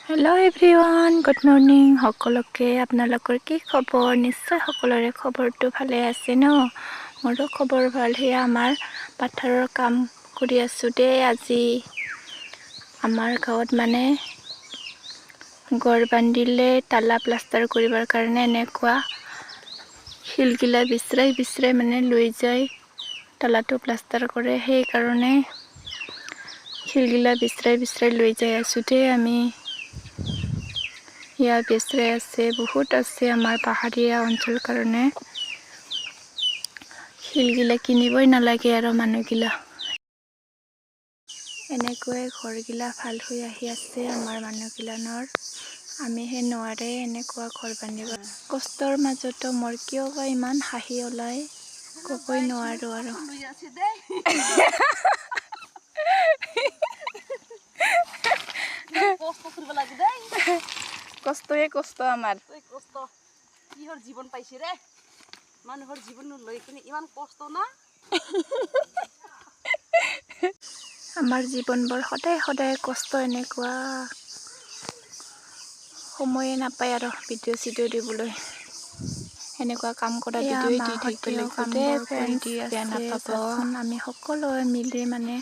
Hello' everyone, good morning সকলোকে। আপোনালোকৰ কি খবৰ? নিশ্চয় সকলোৰে খবৰটো ভালে আছে ন? মোৰো খবৰ ভাল। সেয়া আমাৰ পাথাৰৰ কাম কৰি আছোঁ দেই। আজি আমাৰ গাঁৱত মানে গড় বান্ধিলে তালা প্লাষ্টাৰ কৰিবৰ কাৰণে এনেকুৱা শিলগিলা বিচৰাই মানে লৈ যায় তালাটো প্লাষ্টাৰ কৰে। সেইকাৰণে শিলগিলা বিচৰাই লৈ যাই আছোঁ দেই আমি। ইয়াৰ বিচৰাই আছে, বহুত আছে আমাৰ পাহাৰীয়া অঞ্চল কাৰণে। শিলগিলা কিনিবই নালাগে আৰু মানুহগিলা। এনেকৈ ঘৰগিলা ভাল হৈ আহি আছে আমাৰ মানুহগিলানৰ। আমিহে নোৱাৰে এনেকুৱা ঘৰ বান্ধিব। কষ্টৰ মাজতো মোৰ কিয় বা ইমান হাঁহি ওলাই ক'বই নোৱাৰো আৰু। কষ্টয়ে কষ্ট আমাৰ। কিহৰ জীৱন পাইছে ৰে? মানুহৰ জীৱন লৈ কিনে ইমান কষ্ট না? আমাৰ জীৱনবোৰ সদায় কষ্ট। এনেকুৱা সময়ে নাপায় আৰু ভিডিঅ' চিডিঅ' দিবলৈ। এনেকুৱা কাম কৰা ভিডিঅ'ই দি থাকিব লাগিব দেই ফ্ৰেণ্ডছ, বেয়া নাপাব। আমি সকলোৱে মিলি মানে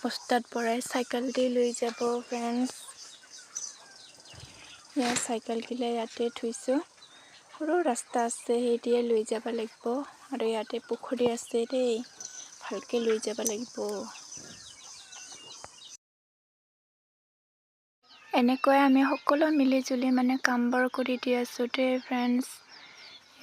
বস্তাত ভৰাই চাইকেল দি লৈ যাব ফ্ৰেণ্ডছ। ইয়াৰ চাইকেলগিলা ইয়াতে থৈছোঁ। সৰু ৰাস্তা আছে, সেইদিয়ে লৈ যাব লাগিব। আৰু ইয়াতে পুখুৰী আছে দেই, ভালকে লৈ যাব লাগিব। এনেকৈ আমি সকলো মিলি জুলি মানে কামবোৰ কৰি দি আছোঁ দেই ফ্ৰেণ্ডছ।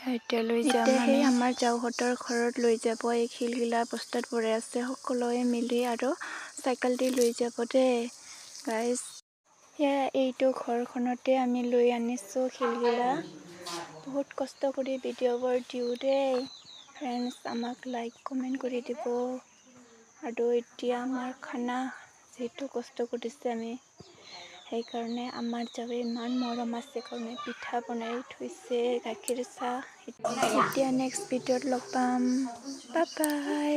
এতিয়া লৈ যাম মানে আমাৰ যাওহঁতৰ ঘৰত লৈ যাব। এই শিলগিলা বস্তাত ভৰাই আছে, সকলোৱে মিলি আৰু চাইকেল দি লৈ যাব দেই গাইজ। এইটো ঘৰখনতে আমি লৈ আনিছোঁ শিলগিলা। বহুত কষ্ট কৰি ভিডিঅ'বোৰ দিওঁ দেই ফ্ৰেণ্ডছ। আমাক লাইক কমেণ্ট কৰি দিব। আৰু এতিয়া আমাৰ খানা যিহেতু কষ্ট কৰিছে আমি, সেইকাৰণে আমাৰ যাৱে ইমান মৰম আছে কাৰণে পিঠা বনাই থৈছে, গাখীৰ চাহ। এতিয়া নেক্সট ভিডিঅ'ত লগ পাম। Bye bye.